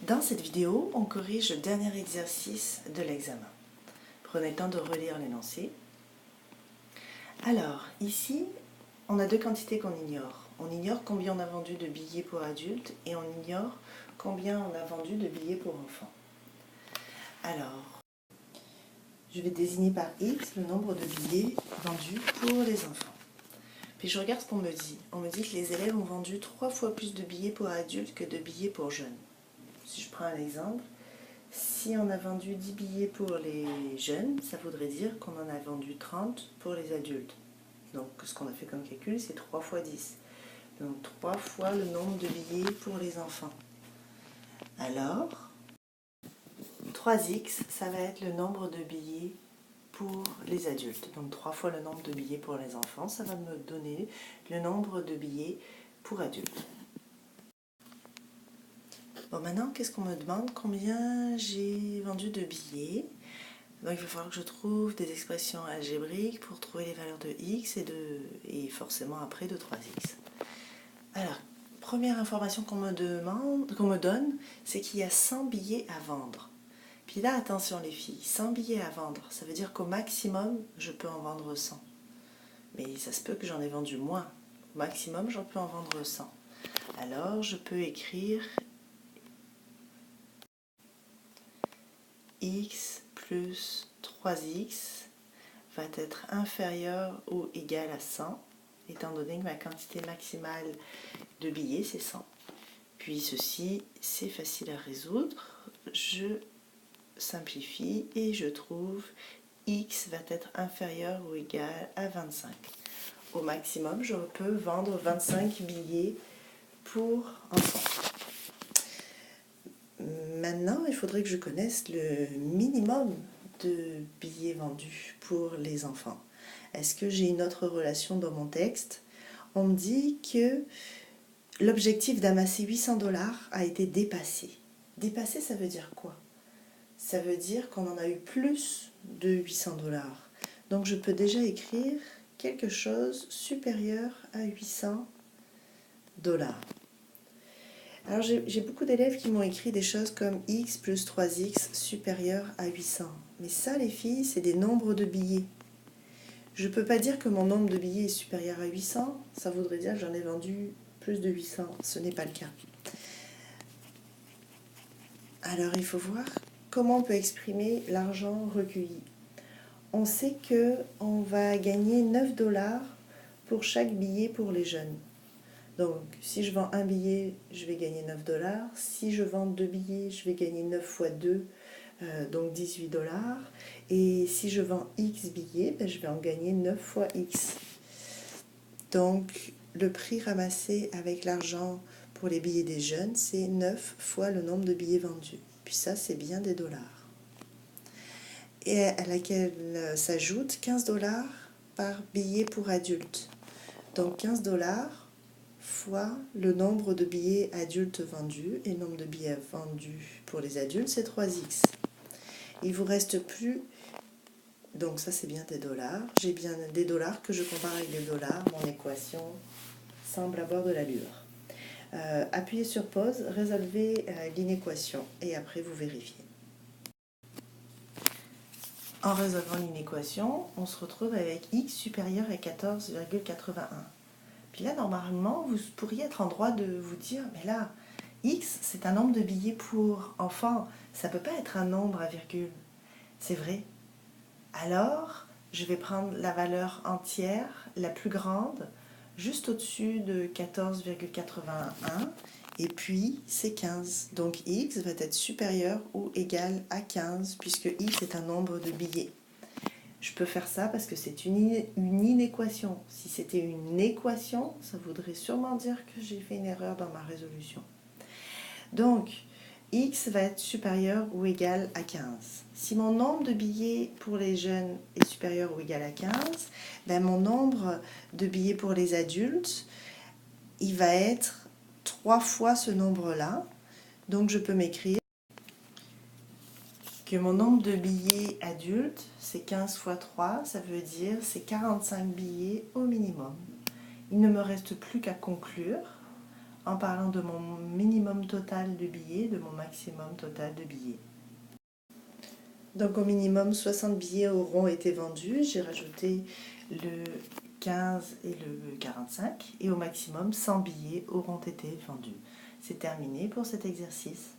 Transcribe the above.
Dans cette vidéo, on corrige le dernier exercice de l'examen. Prenez le temps de relire l'énoncé. Alors, ici, on a deux quantités qu'on ignore. On ignore combien on a vendu de billets pour adultes et on ignore combien on a vendu de billets pour enfants. Alors, je vais désigner par X le nombre de billets vendus pour les enfants. Puis je regarde ce qu'on me dit. On me dit que les élèves ont vendu 3 fois plus de billets pour adultes que de billets pour jeunes. Si je prends un exemple, si on a vendu 10 billets pour les jeunes, ça voudrait dire qu'on en a vendu 30 pour les adultes. Donc ce qu'on a fait comme calcul, c'est 3 fois 10. Donc 3 fois le nombre de billets pour les enfants. Alors, 3x, ça va être le nombre de billets pour les adultes. Donc 3 fois le nombre de billets pour les enfants, ça va me donner le nombre de billets pour adultes. Bon, maintenant, qu'est-ce qu'on me demande? Combien j'ai vendu de billets? Donc, il va falloir que je trouve des expressions algébriques pour trouver les valeurs de x et forcément après de 3x. Alors, première information qu'on me donne, c'est qu'il y a 100 billets à vendre. Puis là, attention les filles, 100 billets à vendre, ça veut dire qu'au maximum, je peux en vendre 100. Mais ça se peut que j'en ai vendu moins. Au maximum, j'en peux en vendre 100. Alors, je peux écrire x plus 3x va être inférieur ou égal à 100, étant donné que ma quantité maximale de billets, c'est 100. Puis ceci, c'est facile à résoudre. Je simplifie et je trouve x va être inférieur ou égal à 25. Au maximum, je peux vendre 25 billets pour enfants. Maintenant, il faudrait que je connaisse le minimum de billets vendus pour les enfants. Est-ce que j'ai une autre relation dans mon texte? On me dit que l'objectif d'amasser 800 $ a été dépassé. Dépassé, ça veut dire quoi? Ça veut dire qu'on en a eu plus de 800 $. Donc je peux déjà écrire quelque chose supérieur à 800 $. Alors j'ai beaucoup d'élèves qui m'ont écrit des choses comme x plus 3x supérieur à 800. Mais ça les filles, c'est des nombres de billets. Je ne peux pas dire que mon nombre de billets est supérieur à 800, ça voudrait dire que j'en ai vendu plus de 800. Ce n'est pas le cas. Alors il faut voir comment on peut exprimer l'argent recueilli. On sait qu'on va gagner 9 $ pour chaque billet pour les jeunes. Donc, si je vends un billet, je vais gagner 9 $. Si je vends 2 billets, je vais gagner 9 fois 2, donc 18 $. Et si je vends X billets, je vais en gagner 9 fois X. Donc, le prix ramassé avec l'argent pour les billets des jeunes, c'est 9 fois le nombre de billets vendus. Puis ça, c'est bien des dollars. Et à laquelle s'ajoute 15 $ par billet pour adultes. Donc, 15 $ fois le nombre de billets adultes vendus, et le nombre de billets vendus pour les adultes, c'est 3x. Il vous reste plus, donc ça c'est bien des dollars, j'ai bien des dollars que je compare avec des dollars, mon équation semble avoir de l'allure. Appuyez sur pause, résolvez l'inéquation et après vous vérifiez. En résolvant l'inéquation, on se retrouve avec x supérieur à 14,81. Puis là, normalement, vous pourriez être en droit de vous dire, mais là, x, c'est un nombre de billets pour enfants, ça ne peut pas être un nombre à virgule. C'est vrai. Alors, je vais prendre la valeur entière, la plus grande, juste au-dessus de 14,81, et puis c'est 15. Donc x va être supérieur ou égal à 15, puisque x est un nombre de billets. Je peux faire ça parce que c'est une inéquation. Si c'était une équation, ça voudrait sûrement dire que j'ai fait une erreur dans ma résolution. Donc, x va être supérieur ou égal à 15. Si mon nombre de billets pour les jeunes est supérieur ou égal à 15, ben mon nombre de billets pour les adultes, il va être 3 fois ce nombre-là. Donc, je peux m'écrire que mon nombre de billets adultes, c'est 15 fois 3, ça veut dire c'est 45 billets au minimum. Il ne me reste plus qu'à conclure en parlant de mon minimum total de billets, de mon maximum total de billets. Donc au minimum 60 billets auront été vendus, j'ai rajouté le 15 et le 45 et au maximum 100 billets auront été vendus. C'est terminé pour cet exercice.